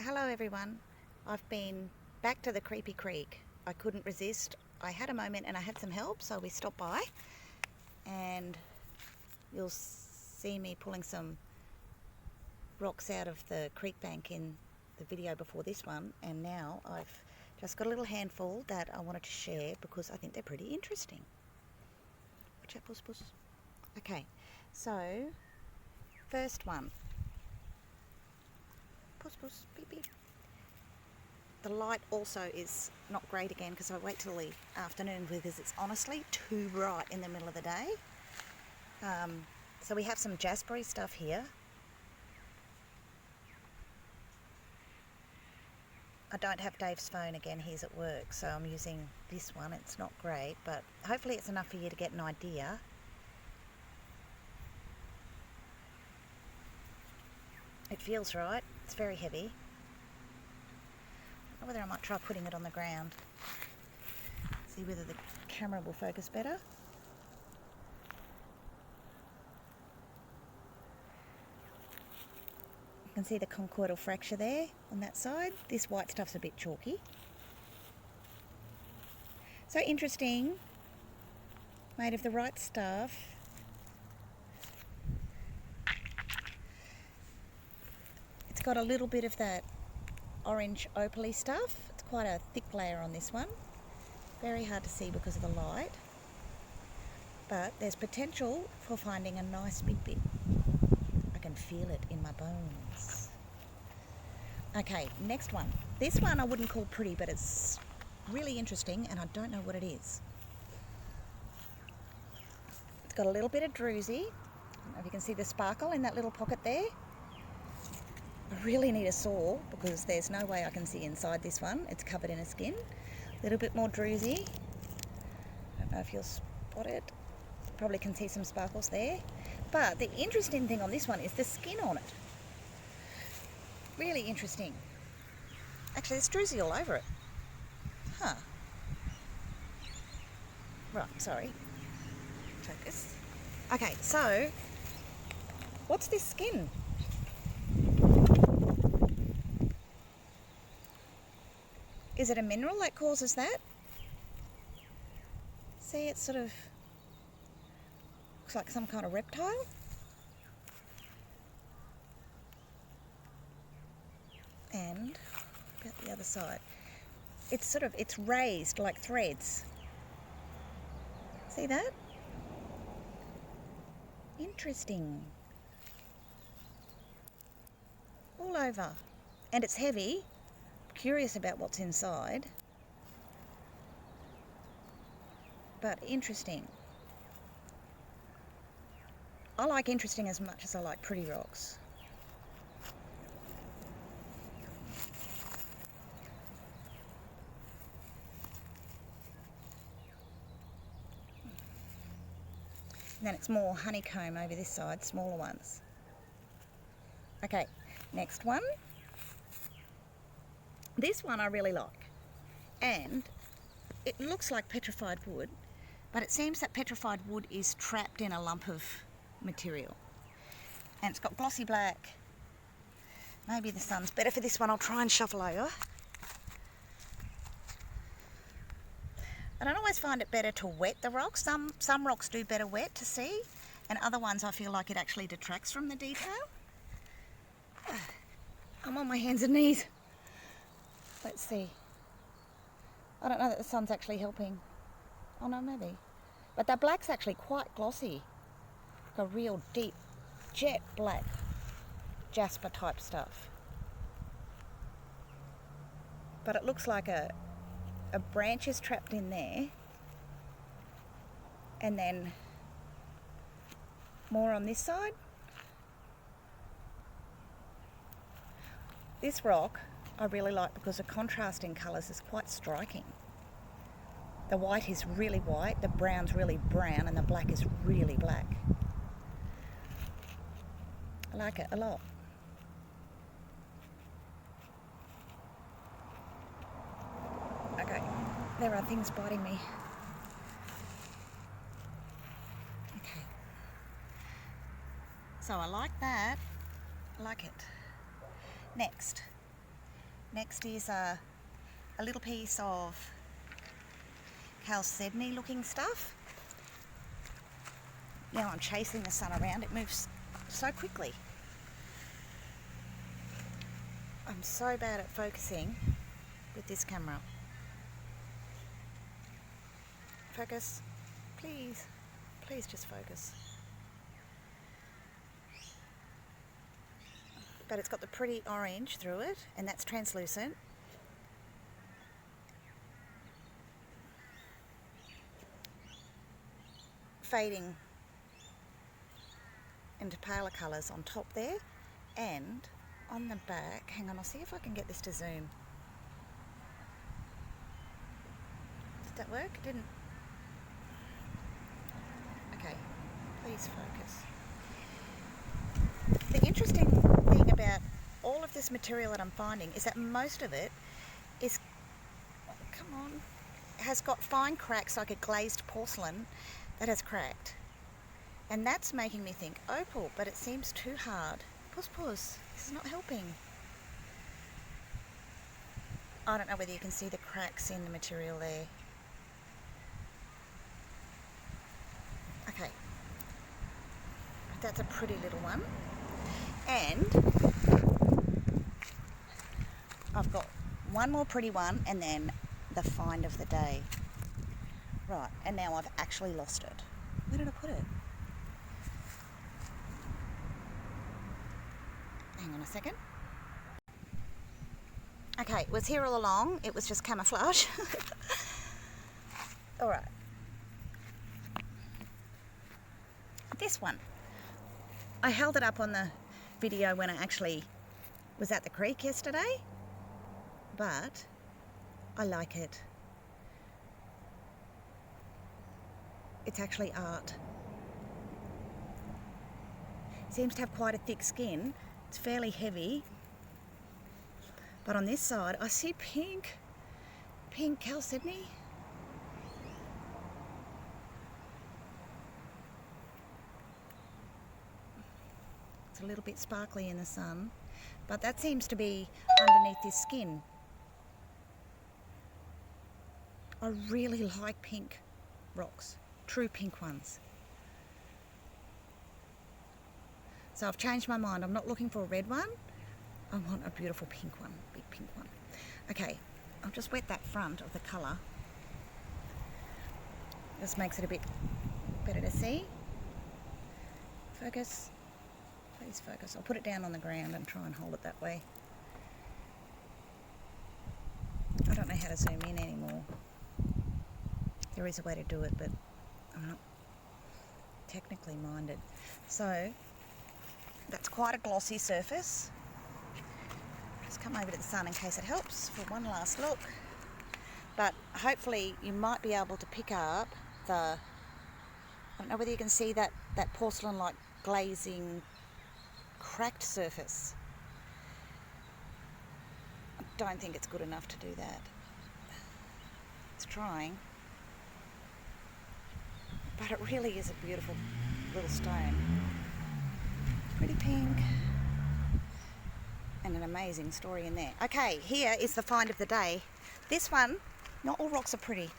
Hello everyone. I've been back to the Creepy Creek. I couldn't resist. I had a moment and I had some help, so we stopped by, and you'll see me pulling some rocks out of the creek bank in the video before this one, and now I've just got a little handful that I wanted to share because I think they're pretty interesting. Watch out, puss puss. Okay, so first one. Puss puss, beep beep. The light also is not great again because I wait till the afternoon because it's honestly too bright in the middle of the day. So we have some jaspery stuff here. I don't have Dave's phone again, he's at work, so I'm using this one. It's not great, but hopefully it's enough for you to get an idea. It feels right. It's very heavy. I don't know whether I might try putting it on the ground. See whether the camera will focus better. You can see the conchoidal fracture there on that side. This white stuff's a bit chalky. So interesting. Made of the right stuff. It's got a little bit of that orange opaly stuff. It's quite a thick layer on this one. Very hard to see because of the light. But there's potential for finding a nice big bit. I can feel it in my bones. Okay, next one. This one I wouldn't call pretty, but it's really interesting and I don't know what it is. It's got a little bit of druzy. I don't know if you can see the sparkle in that little pocket there. I really need a saw because there's no way I can see inside this one. It's covered in a skin. A little bit more druzy. I don't know if you'll spot it. Probably can see some sparkles there. But the interesting thing on this one is the skin on it. Really interesting. Actually, there's druzy all over it. Huh. Right, sorry. Focus. Okay, so what's this skin? Is it a mineral that causes that? See, it sort of looks like some kind of reptile. And about the other side. It's raised like threads. See that? Interesting. All over. And it's heavy. Curious about what's inside, but interesting. I like interesting as much as I like pretty rocks. And then it's more honeycomb over this side, smaller ones. Okay, next one. This one I really like, and it looks like petrified wood, but it seems that petrified wood is trapped in a lump of material, and it's got glossy black. Maybe the sun's better for this one. I'll try and shuffle over. I don't always find it better to wet the rocks. Some rocks do better wet to see, and other ones I feel like it actually detracts from the detail. I'm on my hands and knees. Let's see. I don't know that the sun's actually helping. Oh no, maybe. But that black's actually quite glossy. Like a real deep jet black jasper type stuff. But it looks like a branch is trapped in there. And then more on this side. This rock I really like because the contrast in colours is quite striking. The white is really white, the brown's really brown, and the black is really black. I like it a lot. Okay, there are things biting me. Okay. So I like that. I like it. Next. Next is a little piece of chalcedony looking stuff. Now I'm chasing the sun around, it moves so quickly. I'm so bad at focusing with this camera. Focus, please, please just focus. But it's got the pretty orange through it, and that's translucent. Fading into paler colours on top there, and on the back, hang on, I'll see if I can get this to zoom. Did that work? It didn't. Okay, please focus. The interesting thing about all of this material that I'm finding is that most of it is, come on, has got fine cracks like a glazed porcelain that has cracked. And that's making me think opal, but it seems too hard. Pause. This is not helping. I don't know whether you can see the cracks in the material there. Okay. That's a pretty little one. And I've got one more pretty one and then the find of the day. Right, and now I've actually lost it. Where did I put it? Hang on a second. Okay, it was here all along. It was just camouflage. All right. This one. I held it up on the video when I actually was at the creek yesterday, but I like it. It's actually art. It seems to have quite a thick skin. It's fairly heavy. But on this side, I see pink chalcedony. It's a little bit sparkly in the sun, but that seems to be underneath this skin. I really like pink rocks, true pink ones. So I've changed my mind. I'm not looking for a red one. I want a beautiful pink one, big pink one. Okay, I'll just wet that front of the colour. This makes it a bit better to see. Focus, please focus. I'll put it down on the ground and try and hold it that way. I don't know how to zoom in anymore. There is a way to do it, but I'm not technically minded. So that's quite a glossy surface. Just come over to the sun in case it helps for one last look. But hopefully you might be able to pick up the, I don't know whether you can see that porcelain-like glazing cracked surface. I don't think it's good enough to do that. It's trying. But it really is a beautiful little stone. Pretty pink. And an amazing story in there. Okay, here is the find of the day. This one, not all rocks are pretty.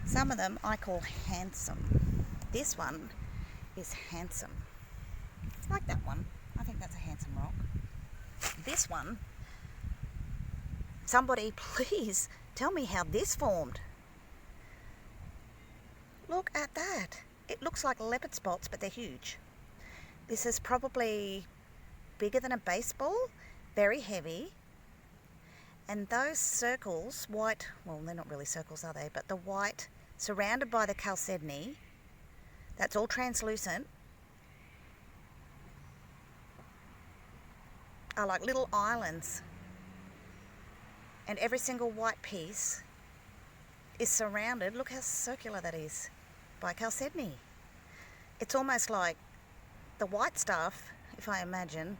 Some of them I call handsome. This one is handsome. Like that one. I think that's a handsome rock. This one, somebody please tell me how this formed. Look at that. It looks like leopard spots, but they're huge. This is probably bigger than a baseball. Very heavy, and those circles, white, well, they're not really circles, are they? But the white surrounded by the chalcedony, that's all translucent, are like little islands, and every single white piece is surrounded, look how circular that is, by chalcedony. It's almost like the white stuff, if I imagine,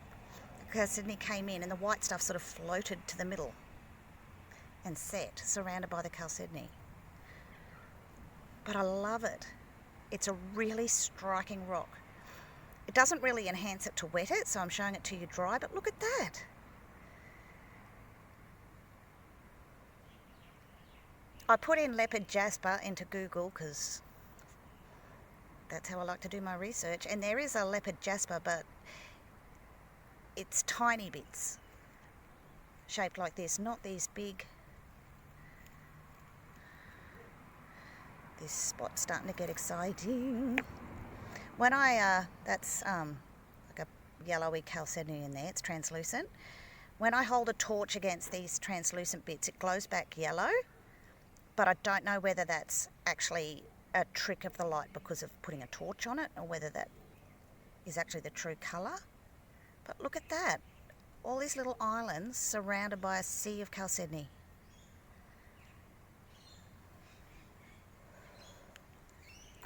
chalcedony came in and the white stuff sort of floated to the middle and set, surrounded by the chalcedony. But I love it. It's a really striking rock. It doesn't really enhance it to wet it, so I'm showing it to you dry, but look at that. I put in leopard jasper into Google because that's how I like to do my research, and there is a leopard jasper, but it's tiny bits shaped like this, not these big. This spot's starting to get exciting. When I, that's like a yellowy chalcedony in there, it's translucent. When I hold a torch against these translucent bits, it glows back yellow, but I don't know whether that's actually a trick of the light because of putting a torch on it, or whether that is actually the true colour. But look at that, all these little islands surrounded by a sea of chalcedony.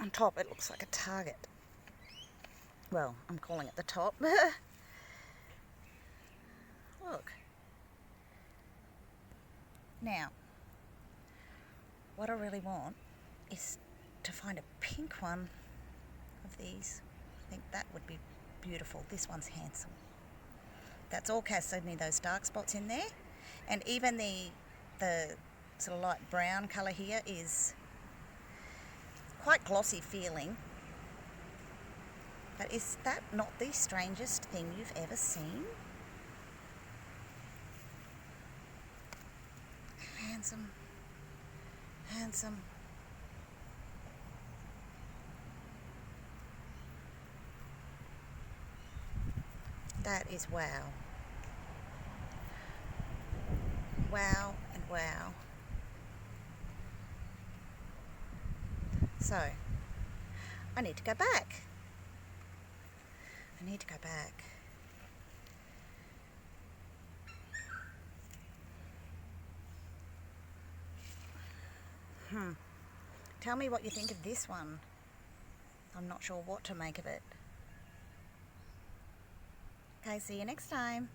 On top it looks like a target. Well, I'm calling it the top. Look. Now, what I really want is to find a pink one of these. I think that would be beautiful. This one's handsome. That's all chalcedony, those dark spots in there. And even the sort of light brown colour here is quite glossy feeling. But is that not the strangest thing you've ever seen? Handsome. Handsome. That is wow. Wow and wow. So, I need to go back. I need to go back. Tell me what you think of this one. I'm not sure what to make of it. Okay, see you next time.